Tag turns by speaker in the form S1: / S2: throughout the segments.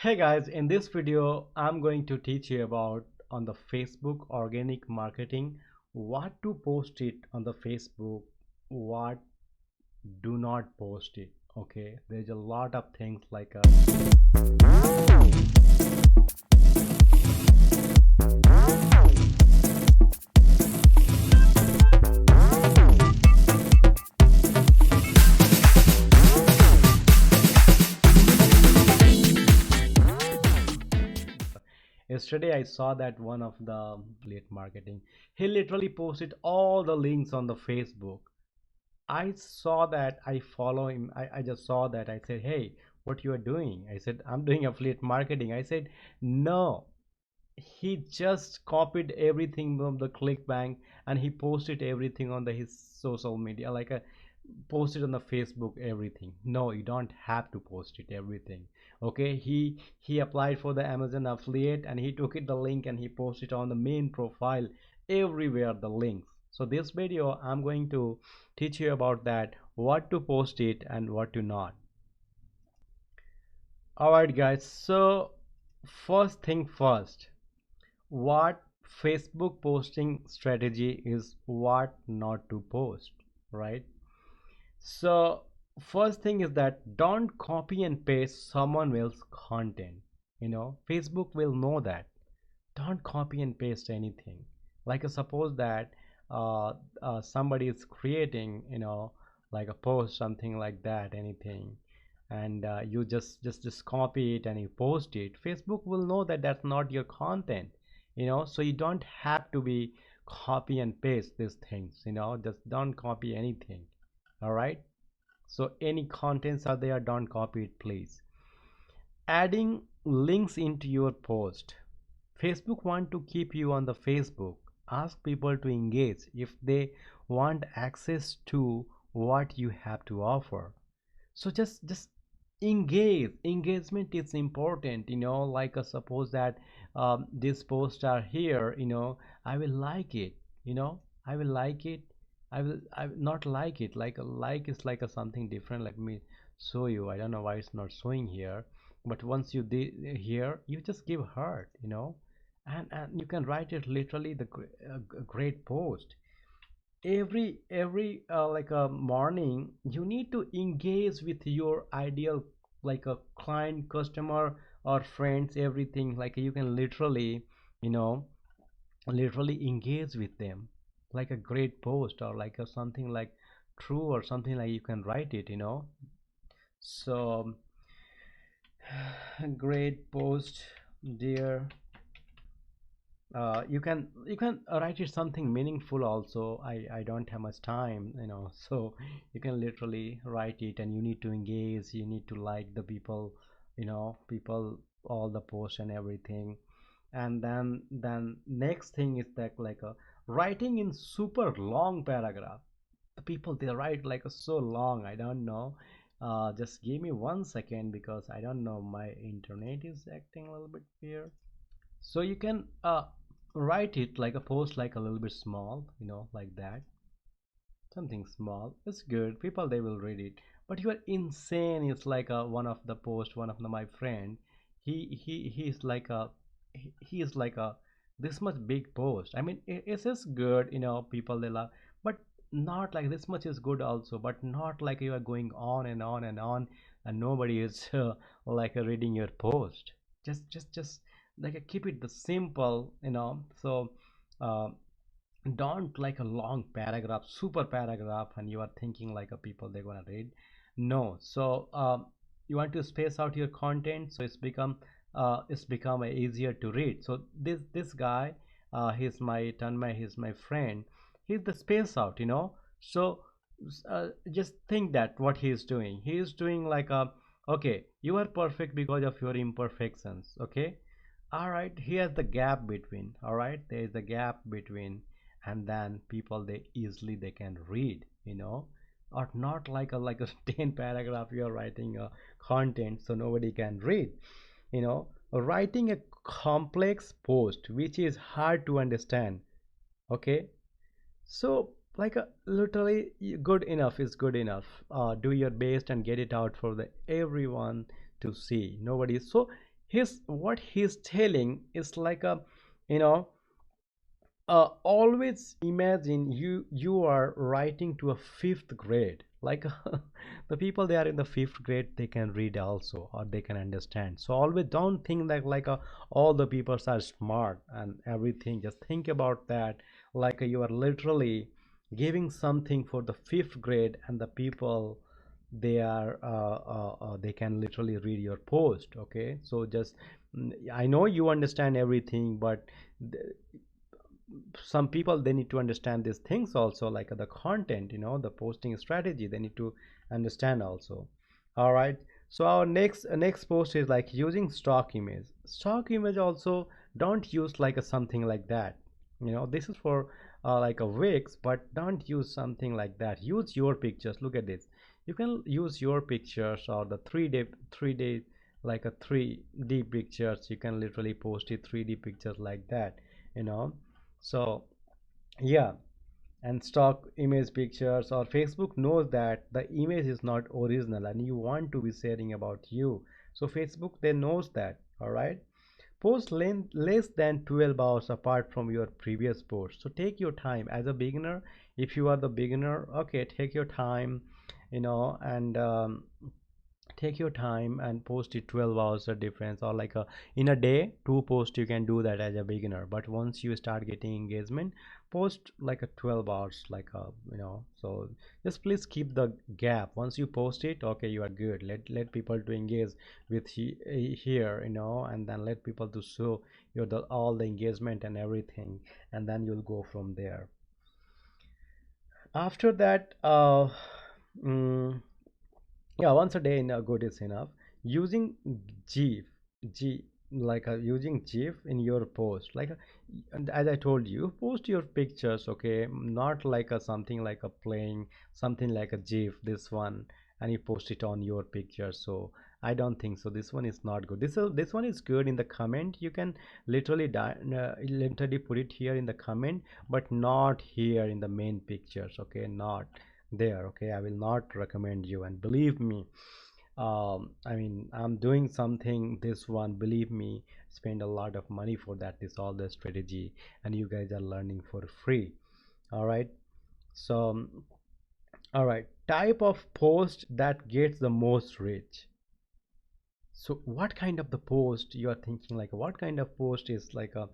S1: Hey guys, in this video I'm going to teach you about on the Facebook organic marketing, what to post it on the Facebook, what do not post it. Okay, there's a lot of things like yesterday I saw that one of the affiliate marketing, he literally posted all the links on the Facebook. I saw that, I follow him. I just saw that. I said, hey, what you are doing? I said, I'm doing affiliate marketing. I said, no. He just copied everything from the ClickBank and he posted everything on his social media, like a posted on the Facebook, everything. No, you don't have to post it everything. Okay, he applied for the Amazon affiliate and he took it the link and he posted on the main profile everywhere the links. So this video I'm going to teach you about that, what to post it and what to not. All right guys, so first thing first, what Facebook posting strategy is, what not to post, right? So first thing is that don't copy and paste someone else's content. Facebook will know that. Don't copy and paste anything. Like suppose that somebody is creating, like a post, something like that, anything, and you just copy it and you post it. Facebook will know that that's not your content. So you don't have to be copy and paste these things. Just don't copy anything. All right, so any contents are there, don't copy it please. Adding links into your post. Facebook want to keep you on the Facebook. Ask people to engage if they want access to what you have to offer. So just engagement is important. Like suppose that this post are here. I will like it. I will like it. I will not like it. Like a like is like a something different. Let me show you. I don't know why it's not showing here, but once you did here, you just give heart. And you can write it literally the great post. Every like a morning you need to engage with your ideal, like a client, customer, or friends, everything. Like you can literally, you know literally engage with them, like a great post, or like a something like true, or something like you can write it. So great post, dear. You can write it something meaningful also. I don't have much time, so you can literally write it, and you need to engage, you need to like the people, people, all the posts and everything. And then next thing is that, like a writing in super long paragraph. The people, they write like a so long, I don't know. Just give me 1 second, because I don't know, my internet is acting a little bit weird. So you can write it like a post, like a little bit small, like that. Something small, it's good, people they will read it. But you are insane. It's like one of the post, one of my friend, he's like a, he is like a this much big post. I mean, it is good, people they love, but not like this much is good also, but not like you are going on and on and on, and nobody is like reading your post. Just like keep it the simple. So uh, don't like a long paragraph, super paragraph, and you are thinking like a people they're gonna read. No. So you want to space out your content, so it's become easier to read. So this guy, he's my friend. He's the space out, so just think that what he is doing like a, okay, you are perfect because of your imperfections. Okay, all right, here's the gap between. All right, there is a gap between, and then people, they easily they can read, or not like a 10 paragraph you are writing a content so nobody can read. Writing a complex post which is hard to understand. Okay, so like a literally, good enough is good enough. Do your best and get it out for the everyone to see. Nobody. So his what he's telling is like a, you know, always imagine you are writing to a fifth grade, like the people they are in the fifth grade, they can read also or they can understand. So always don't think that like all the people are smart and everything. Just think about that, like you are literally giving something for the fifth grade, and the people they are they can literally read your post. Okay, so just I know you understand everything, but some people they need to understand these things also, like the content, the posting strategy, they need to understand also. All right, so our next post is like using stock image also. Don't use like a something like that. This is for like a wix, but don't use something like that. Use your pictures. Look at this. You can use your pictures or the 3D like a 3D pictures. You can literally post it 3D pictures like that, you know so yeah. And stock image pictures, or Facebook knows that the image is not original and you want to be sharing about you. So Facebook they knows that. All right, post length less than 12 hours apart from your previous post. So take your time as a beginner. If you are the beginner, okay, take your time, and take your time and post it 12 hours a difference, or like in a day 2 posts. You can do that as a beginner, but once you start getting engagement, post like a 12 hours, like so just please keep the gap. Once you post it, okay, you are good. Let people to engage with here, and then let people to show you all the engagement and everything, and then you'll go from there. After that, mm, yeah, once a day in a good is enough. Using gif, g like using gif in your post, like and as I told you, post your pictures, okay, not like a something like a playing something like a gif, this one, and you post it on your picture. So I don't think so, this one is not good. This one is good in the comment. You can literally put it here in the comment, but not here in the main pictures, okay, not there. Okay, I will not recommend you, and believe me, I mean, I'm doing something, this one, believe me, spend a lot of money for that, this all the strategy, and you guys are learning for free. All right, so all right, type of post that gets the most reach. So what kind of the post you are thinking, like what kind of post is like a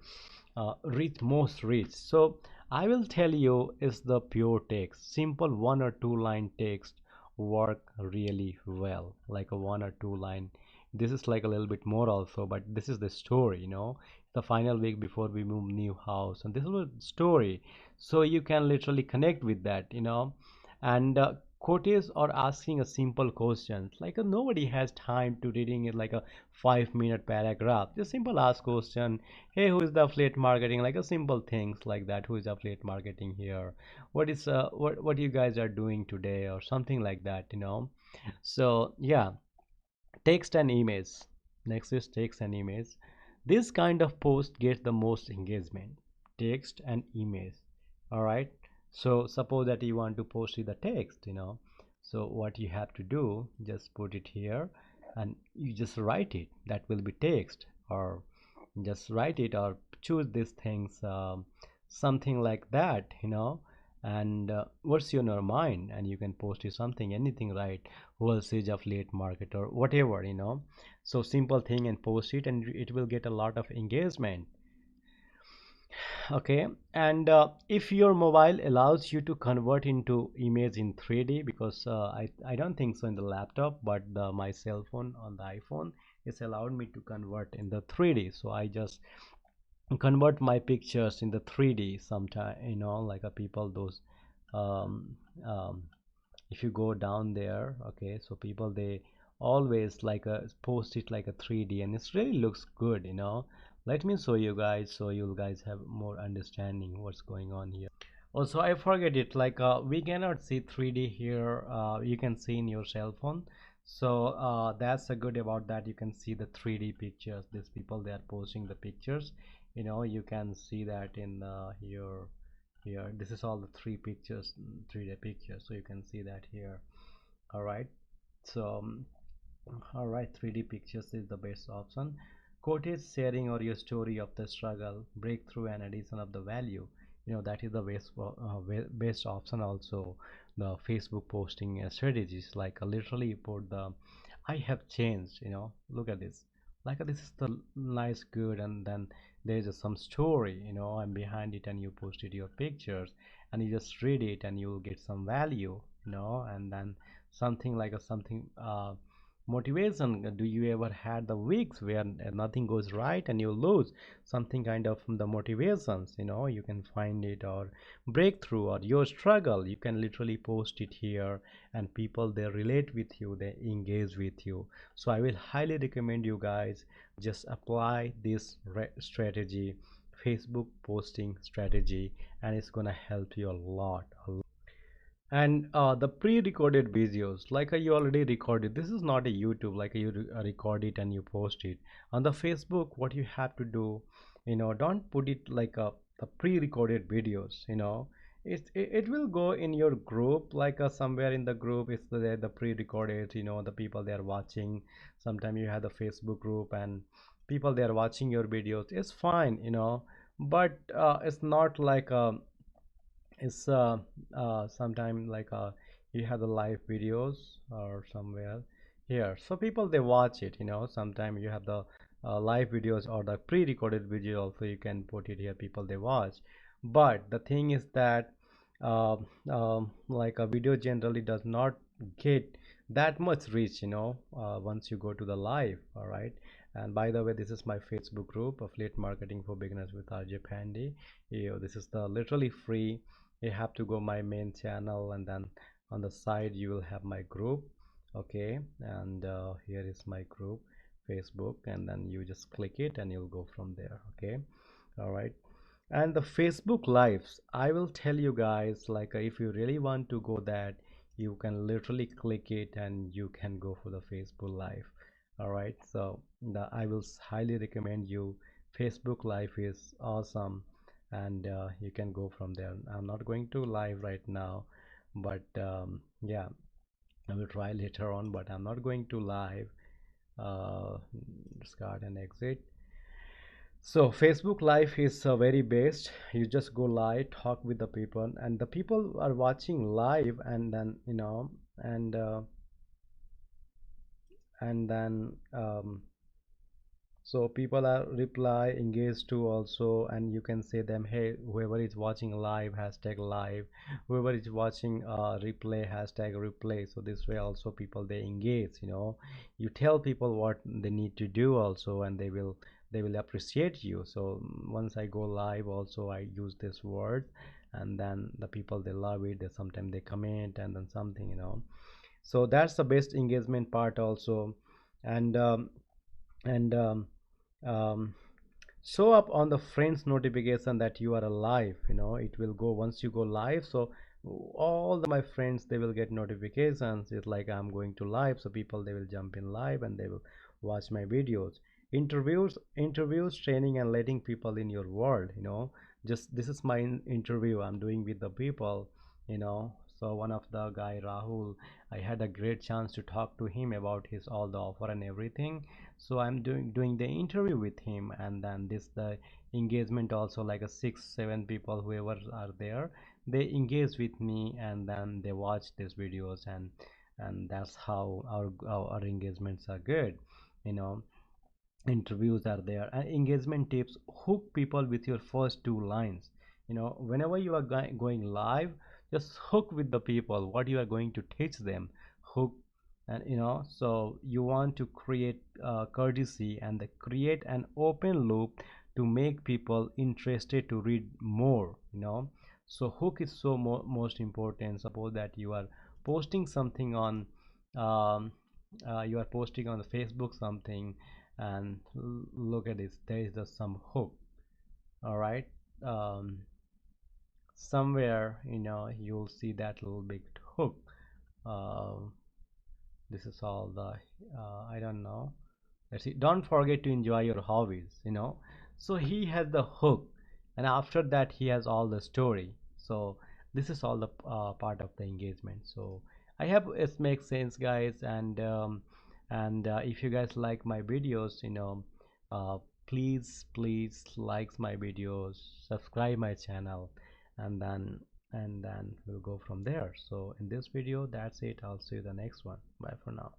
S1: reach most reach? So I will tell you, is the pure text, simple 1 or 2 line text work really well, like a 1 or 2 line. This is like a little bit more also, but this is the story, the final week before we move new house, and this is a story. So you can literally connect with that, and quotes or asking a simple questions, like nobody has time to reading it like a 5 minute paragraph. Just simple ask question. Hey, who is the affiliate marketing, like a simple things like that. Who is affiliate marketing here? What is what you guys are doing today, or something like that, so yeah. Text and image. Next is text and image. This kind of post gets the most engagement. Text and image. All right. So suppose that you want to post with the text, so what you have to do, just put it here and you just write it. That will be text, or just write it, or choose these things, something like that, and what's in your mind, and you can post it something, anything, right? Wholesale affiliate market or whatever, so simple thing, and post it, and it will get a lot of engagement. Okay, and if your mobile allows you to convert into image in 3D, because I don't think so in the laptop, but my cell phone on the iPhone is allowed me to convert in the 3D. So I just convert my pictures in the 3D sometime, like a people those, um, um, if you go down there, okay, so people they always like post it like a 3D, and it really looks good, let me show you guys, so you guys have more understanding what's going on here. Also, I forget it, like we cannot see 3D here, you can see in your cell phone. So that's a good about that, you can see the 3D pictures. These people they are posting the pictures, you can see that in here. This is all the 3D pictures, so you can see that here. All right, so all right, 3D pictures is the best option. quoted sharing or your story of the struggle, breakthrough, and addition of the value. That is the best option. Also, the Facebook posting strategies, like literally put the I have changed. Look at this. Like this is the nice, good, and then there's some story. I'm behind it, and you posted your pictures, and you just read it, and you'll get some value. And then something like a something. Motivation. Do you ever had the weeks where nothing goes right and you lose something kind of the motivations? You can find it, or breakthrough, or your struggle. You can literally post it here, and people, they relate with you, they engage with you. So I will highly recommend you guys just apply this strategy, Facebook posting strategy, and it's gonna help you a lot. And the pre-recorded videos, like you already recorded, this is not a YouTube, like you record it and you post it on the Facebook. What you have to do, don't put it like a pre-recorded videos. It will go in your group, like somewhere in the group it's the pre-recorded, the people they are watching. Sometimes you have the Facebook group and people they are watching your videos, it's fine. But it's not like it's sometime like you have the live videos or somewhere here, so people they watch it. Sometime you have the live videos or the pre-recorded video also, you can put it here, people they watch. But the thing is that uh, like a video generally does not get that much reach, once you go to the live. All right. And by the way, this is my Facebook group, Affiliate Marketing for Beginners with RJ Pandy. This is the literally free. You have to go my main channel, and then on the side you will have my group. Okay. And here is my group, Facebook, and then you just click it and you'll go from there. Okay. All right. And the Facebook lives, I will tell you guys, like if you really want to go that, you can literally click it and you can go for the Facebook live. All right. So I will highly recommend you. Facebook live is awesome, and you can go from there. I'm not going to live right now, but yeah, I will try later on, but I'm not going to live. uh, Start and exit. So Facebook live is very best. You just go live, talk with the people, and the people are watching live, and then and and then so people are reply engaged too also, and you can say them, hey, whoever is watching live, hashtag live, whoever is watching replay, hashtag replay. So this way also people they engage. You tell people what they need to do also, and they will appreciate you. So once I go live also, I use this word, and then the people they love it, they sometimes they comment and then something. So that's the best engagement part also. And um, and um, um, show up on the friends notification that you are alive. It will go once you go live. So all my friends, they will get notifications. It's like I'm going to live, so people they will jump in live and they will watch my videos. Interviews, training, and letting people in your world. Just this is my interview I'm doing with the people. So one of the guy, Rahul, I had a great chance to talk to him about his all the offer and everything. So I'm doing the interview with him, and then this the engagement also, like a 6 7 people, whoever are there, they engage with me, and then they watch these videos, and that's how our engagements are good. you know Interviews are there, and engagement tips: hook people with your first two lines. Whenever you are going live, just hook with the people what you are going to teach them. Hook. And so you want to create courtesy, and create an open loop to make people interested to read more. So hook is so most important. Suppose that you are posting something on um, you are posting on the Facebook something, and look at this, there is some hook. All right. Somewhere you'll see that little big hook. uh, this is all the I don't know. Let's see. Don't forget to enjoy your hobbies. So he has the hook, and after that he has all the story. So this is all the part of the engagement. So I hope it makes sense, guys. And if you guys like my videos, uh, please likes my videos, subscribe my channel, and then we'll go from there. So in this video, that's it. I'll see you the next one. Bye for now.